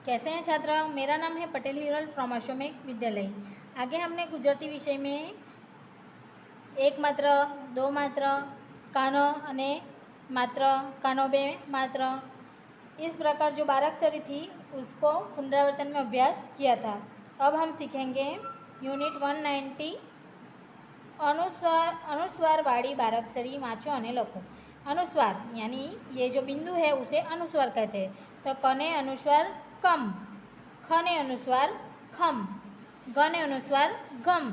कैसे हैं छात्र। मेरा नाम है पटेल हिरल फ्रॉम अश्वमेघ विद्यालय। आगे हमने गुजराती विषय में एक मात्र, दो मात्र, कानो अने मात्र, कानो बे मात्र, इस प्रकार जो 12 अक्षरी थी उसको पुनरावर्तन में अभ्यास किया था। अब हम सीखेंगे यूनिट 190 अनुस्वार वाली 12 अक्षरी वाँचो अने लखो। अनुस्वार यानी ये जो बिंदु है उसे अनुस्वार कहते हैं। तो कने अनुस्वार कम, खने अनुस्वार खम, गने अनुस्वार गम,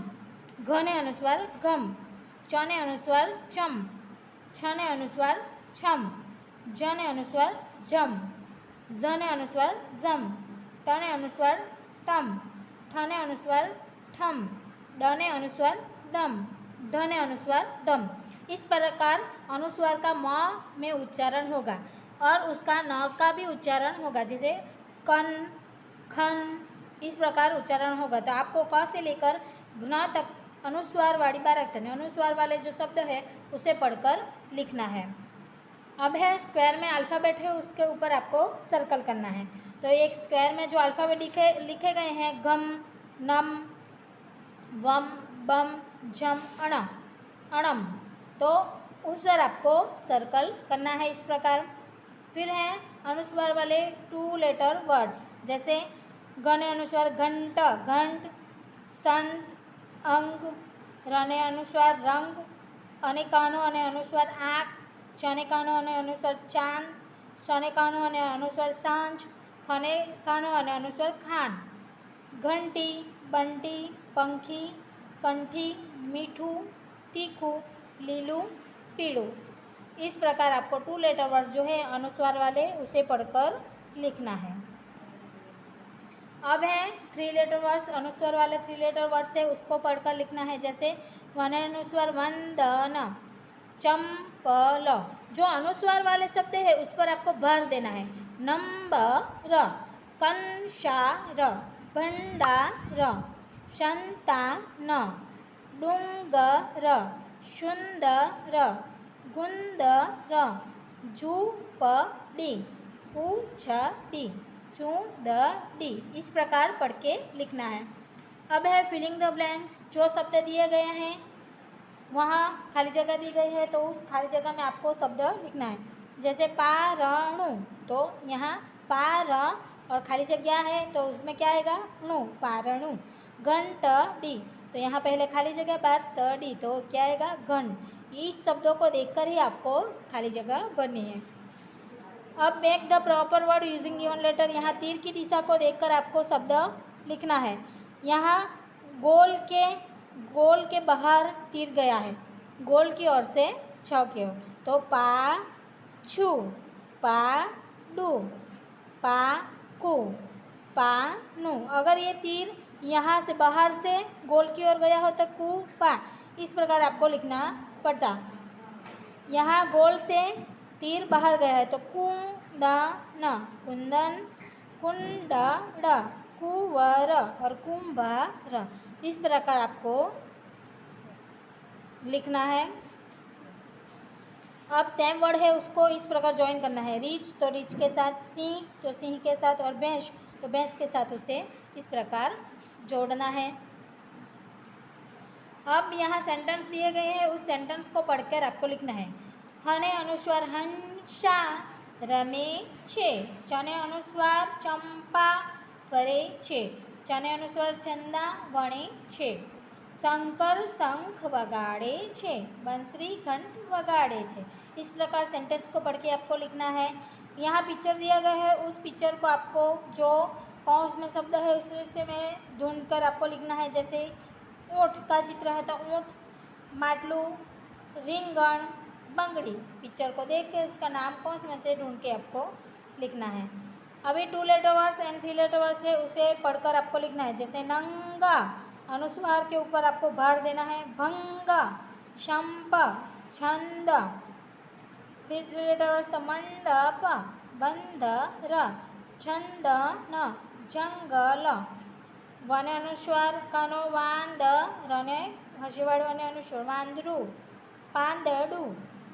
घने अनुस्वार घम, चने अनुस्वार चम, छने अनुस्वार छम, जने अनुस्वार झम, झने अनुस्वार झम, टने अनुस्वार टम, ठने अनुस्वार ठम, डने अनुस्वार डम, धने अनुस्वार डम। इस प्रकार अनुस्वार का म में उच्चारण होगा और उसका न का भी उच्चारण होगा, जैसे कन, खन, इस प्रकार उच्चारण होगा। तो आपको क से लेकर घ्न तक अनुस्वार वाली 12 अक्षर, अनुस्वार वाले जो शब्द है उसे पढ़कर लिखना है। अब है स्क्वायर में अल्फ़ाबेट है, उसके ऊपर आपको सर्कल करना है। तो एक स्क्वायर में जो अल्फ़ाबेट लिखे गए हैं गम, नम, वम, बम, झम, अणम, तो उस पर आपको सर्कल करना है इस प्रकार। फिर है अनुस्वार वाले 2 लेटर वर्ड्स, जैसे गने अनुस्वार घंट, घंट, संत, अंग, रने अनुस्वार रंग, अने कानो अने अनुस्वार आँख, चने कानो अने अनुस्वार चांद, सने कानो अने अनुस्वार सांझ, खने कानो अने अनुस्वार खान, घंटी, बंटी, पंखी, कंठी, मीठू, तीखू, लीलू, पीलू। इस प्रकार आपको 2 लेटर वर्ड्स जो है अनुस्वार वाले उसे पढ़कर लिखना है। अब है 3 लेटर वर्ड्स, अनुस्वार वाले 3 लेटर वर्ड्स है उसको पढ़कर लिखना है, जैसे वने अनुस्वार वंदन, चंपल। जो अनुस्वार वाले शब्द है उस पर आपको भर देना है। नंबर, कंसार, भंडार, संतान, डूंगर, सुंदर, गुंदर, झूपड़ी, पूछड़ी, चूंदड़ी। इस प्रकार पढ़ के लिखना है। अब है फिलिंग द ब्लैंक्स। जो शब्द दिए गए हैं वहाँ खाली जगह दी गई है तो उस खाली जगह में आपको शब्द लिखना है, जैसे पारणु, तो यहाँ पार और खाली जगह है तो उसमें क्या आएगा णु, पारणु। घंटड़ी, तो यहाँ पहले खाली जगह बार तड़ी, तो क्या आएगा घन। इस शब्दों को देखकर ही आपको खाली जगह भरनी है। अब make the proper word using given letter. यहाँ तीर की दिशा को देखकर आपको शब्द लिखना है। यहाँ गोल के बाहर तीर गया है, गोल की ओर से छ की ओर, तो पा छू, पा डू, पा कू, पा नू। अगर ये तीर यहाँ से बाहर से गोल की ओर गया हो तो कू पा, इस प्रकार आपको लिखना पड़ता। यहाँ गोल से तीर बाहर गया है तो कुंदन, कुंदन, कुंडड़, कुंवर और कुंभार। इस प्रकार आपको लिखना है। अब सेम वर्ड है उसको इस प्रकार ज्वाइन करना है। रिच तो रिच के साथ, सिंह तो सिंह के साथ और भैंस तो भैंस के साथ उसे इस प्रकार जोड़ना है। अब यहाँ सेंटेंस दिए गए हैं, उस सेंटेंस को पढ़कर आपको लिखना है। हने अनुस्वार हंसा रमे छे, चने अनुस्वार चंपा फरे छे, चने अनुस्वार चंदा वणे छे, शंकर शंख वगाड़े छे, बंसरी घंट वगाड़े छे। इस प्रकार सेंटेंस को पढ़ के आपको लिखना है। यहाँ पिक्चर दिया गया है, उस पिक्चर को आपको जो कौन में शब्द है उससे में ढूंढकर आपको लिखना है। जैसे ऊँट का चित्र है तो ऊँट, माटलू, रिंगण, बंगड़ी। पिक्चर को देख के उसका नाम कौन में से ढूंढ के आपको लिखना है। अभी 2 letter words and 3 letter words है उसे पढ़कर आपको लिखना है। जैसे नंगा, अनुस्वार के ऊपर आपको भार देना है। भंग, शंप, छंद। फिर 3 लेटर वर्ड्स तो मंडप, बंदर, छंदन, जंगल। वने अनुस्वार कानो वांदर अने हसीवाड़ो अने अनुस्वार वांदरू, पांदड़ू,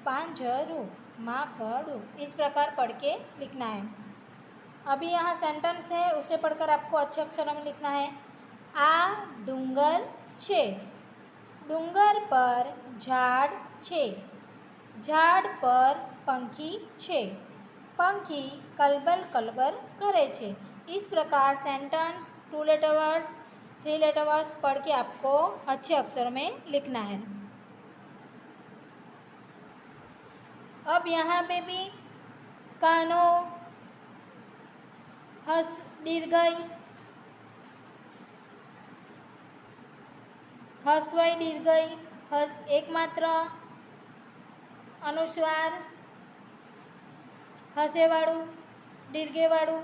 पांजरू, माकड़ू। इस प्रकार पढ़ के लिखना है। अभी यहाँ सेंटेंस है, उसे पढ़कर आपको अच्छे अक्षरों में लिखना है। आ डूंगर छे, डूंगर पर झाड़ छे, झाड़ पर पंखी छे, पंखी कलबल कलबर करे छे। इस प्रकार sentence 2 letter words 3 letter words पढ़ के आपको अच्छे अक्षरों में लिखना है। अब यहाँ पे भी कानो, हस दीर्घई, हस्वई दीर्घई, एक मात्र, अनुस्वार, हसेवाड़ू, दीर्घेवाड़ू,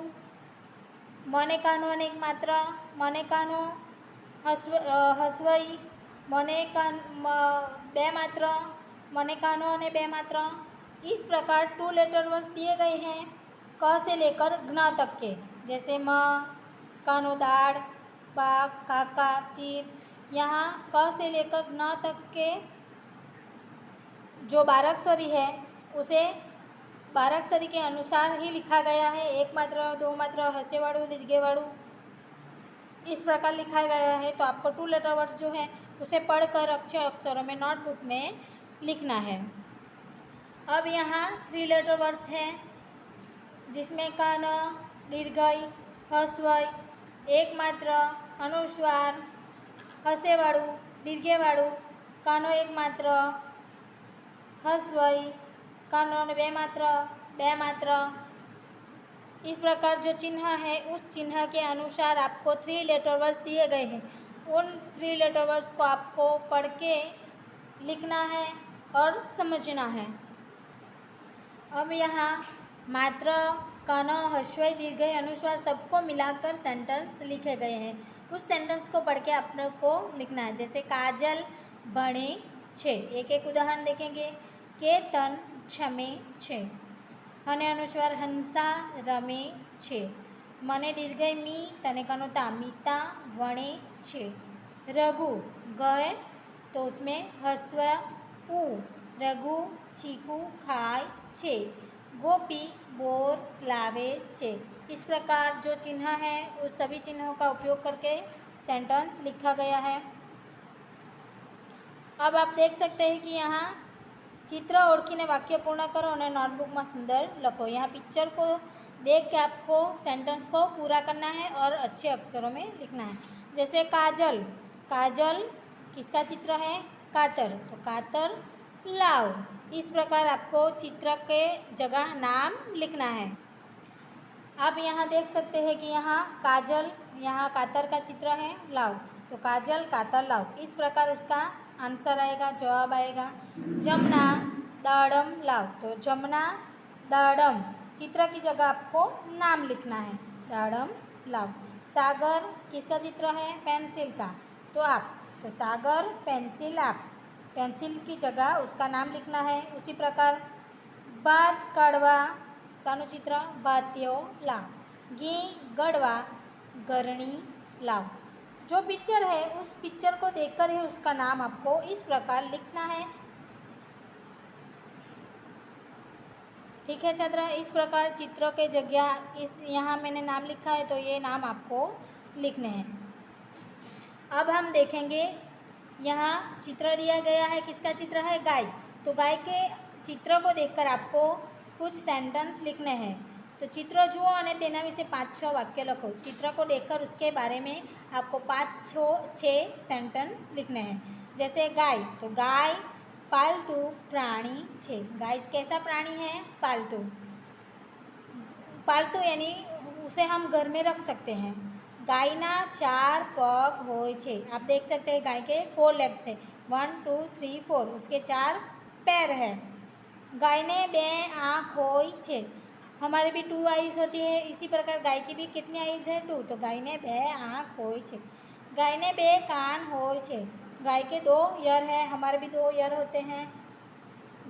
मने कानो अनेक मात्र, मने कानो, हस्वई, मने कान बे मात्र, मने कानो अने बे मात्र। इस प्रकार 2 लेटर वर्ड्स दिए गए हैं क से लेकर ज्ञ तक के, जैसे म, कानो दाढ़, बाघ, काका, तीर। यहाँ क से लेकर ज्ञ तक के जो 12 अक्षरी है उसे 12 अक्षरी के अनुसार ही लिखा गया है। एक मात्र, दो मात्र, हसेवाड़ू, दीर्घेवाड़ू, इस प्रकार लिखा गया है। तो आपको 2 लेटर वर्ड्स जो है उसे पढ़कर अच्छे अक्षरों में नोटबुक में लिखना है। अब यहाँ 3 लेटर वर्ड्स हैं, जिसमें कान, दीर्घई, हस्वई, एक मात्र, अनुस्वार, हसेवाड़ू, दीर्घेवाड़ू, कानो एक मात्र, हस्वई, कानो बे मात्र। इस प्रकार जो चिन्ह है उस चिन्ह के अनुसार आपको 3 लेटर वर्ड्स दिए गए हैं। उन 3 लेटर वर्ड्स को आपको पढ़ के लिखना है और समझना है। अब यहाँ मात्र, कन, हस्वई, दीर्घई, अनुस्वार सबको मिलाकर सेंटेंस लिखे गए हैं। उस सेंटेंस को पढ़ के आप लोग को लिखना है। जैसे काजल भणे छे, एक एक उदाहरण देखेंगे। केतन छमे छे, हने अनुस्वार हंसा रमे छे, मने दीर्घई मी, तने कनो ता, मीता वणे छे। रघु गए तो उसमें हस्व उ, रघु चीकू खाय छे, गोपी बोर लावे छे। इस प्रकार जो चिन्ह है उस सभी चिन्हों का उपयोग करके सेंटेंस लिखा गया है। अब आप देख सकते हैं कि यहाँ चित्र ओळखीने वाक्य पूर्ण करो और नोटबुक में सुंदर लखो। यहाँ पिक्चर को देख के आपको सेंटेंस को पूरा करना है और अच्छे अक्षरों में लिखना है। जैसे काजल, काजल किसका चित्र है? कातर, तो कातर लाव। इस प्रकार आपको चित्र के जगह नाम लिखना है। आप यहाँ देख सकते हैं कि यहाँ काजल, यहाँ कातर का चित्र है, लाव, तो काजल कातर लाव। इस प्रकार उसका आंसर आएगा, जवाब आएगा। जमुना दाड़म लाव, तो जमुना दाड़म, चित्र की जगह आपको नाम लिखना है, दाड़म लाव। सागर किसका चित्र है? पेंसिल का, तो आप, तो सागर पेंसिल आप, पेंसिल की जगह उसका नाम लिखना है। उसी प्रकार बात काढ़वा, सानु चित्र बात्यो लाव। घी गड़वा गरणी लाव। जो पिक्चर है उस पिक्चर को देखकर ही उसका नाम आपको इस प्रकार लिखना है। ठीक है छात्र, इस प्रकार चित्र के जगह इस यहाँ मैंने नाम लिखा है तो ये नाम आपको लिखने हैं। अब हम देखेंगे यहाँ चित्र दिया गया है, किसका चित्र है? गाय। तो गाय के चित्र को देखकर आपको कुछ सेंटेंस लिखने हैं। तो चित्र जुओ और तेना विषे 5-6 वाक्य लखो। चित्र को देखकर उसके बारे में आपको 5-6 सेंटेंस लिखने हैं। जैसे गाय, तो गाय पालतू प्राणी छे। गाय कैसा प्राणी है? पालतू। पालतू यानी उसे हम घर में रख सकते हैं। गायना 4 पग होय छे। आप देख सकते हैं गाय के 4 लेग्स है, 1 2 3 4, उसके 4 पैर है। गाय ने 2 आँख होय छे। हमारे भी 2 आईज होती है, इसी प्रकार गाय की भी कितनी आईज है? 2। तो गाय ने 2 आँख होय छे। गाय ने 2 कान होय छे। गाय के 2 ईयर है, हमारे भी 2 ईयर होते हैं।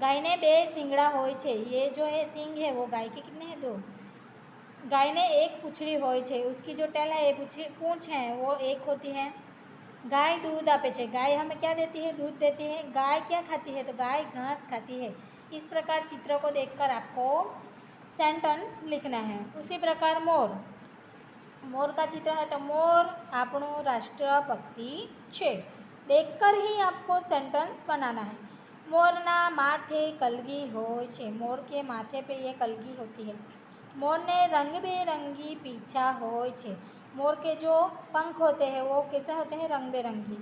गाय ने 2 सिंगड़ा होय छे। ये जो है सिंग है वो गाय के कितने हैं? 2। गाय ने 1 पूंछड़ी होय छे। उसकी जो टेल है, पूंछ है, वो 1 होती है। गाय दूध आपे छे। गाय हमें क्या देती है? दूध देती है। गाय क्या खाती है? तो गाय घास खाती है। इस प्रकार चित्र को देखकर आपको सेंटेंस लिखना है। उसी प्रकार मोर, मोर का चित्र है तो मोर આપણું રાષ્ટ્ર પક્ષી છે। देखकर ही आपको सेंटेंस बनाना है। मोरना माथे कलगी होय छे, मोर के माथे पे ये कलगी होती है। मोर ने रंग बेरंगी पीछा होय छे, मोर के जो पंख होते हैं वो कैसे होते हैं, रंग बेरंगी।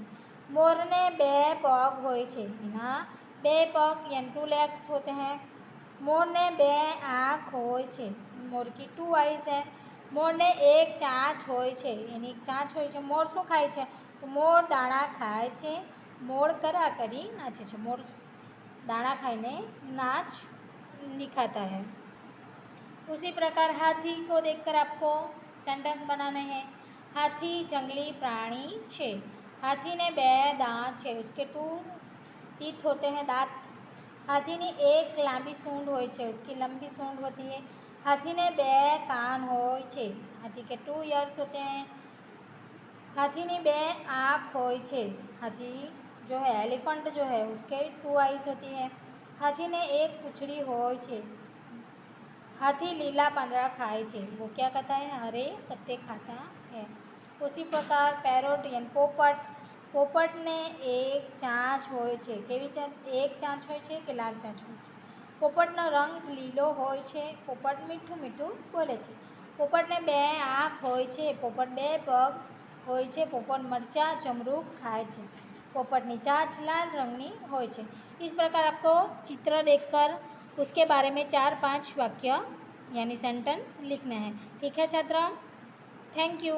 मोर ने बे पग होय छे, एना बे पग यानी 2 लेग्स होते हैं। मोर ने बे आँख होय छे, मोर की 2 आईज है। मोर ने एक चाँच होय छे, एनी एक चाँच होय छे। मोर शुं खाय छे, तो मोर दाणा खाय छे, मोर करा करी नाचे छे, मोर दाणा खाईने नाच दिखाता है। उसी प्रकार हाथी को देखकर आपको सेंटेंस बनाने हैं। हाथी जंगली प्राणी छे, हाथी ने बे दांत छे, उसके 2 टीथ होते हैं, दांत। हाथी ने एक लांबी सूंड होय छे, उसकी लंबी सूंड होती है। हाथी ने बे कान होय छे, हाथी के 2 ईयर्स होते हैं। हाथी ने बे आँख होय छे, हाथी जो है एलिफेंट जो है उसके 2 आईज होती है। हाथी ने एक पूंछड़ी होय छे, हाथी लीला पंदड़ा खाए छे, वो क्या कहता है, हरे पत्ते खाता है। उसी प्रकार पैरोट यानी पोपट, पोपट ने एक चाँच होय छे, केवी चाँच, एक चाँच होय छे कि लाल चाँच होय छे। पोपटनो रंग लीलो होय छे, पोपट मीठું મીઠું બોલે છે। પોપટને 2 આંખ હોય છે, પોપટ 2 પગ હોય છે, પોપટ મરચાં જમરૂખ ખાય છે, पोपटनी चाँच लाल रंगनी होय छे। इस प्रकार आपको चित्र देखकर उसके बारे में 4-5 वाक्य यानी सेंटेंस लिखना है। ठीक है छात्र, थैंक यू।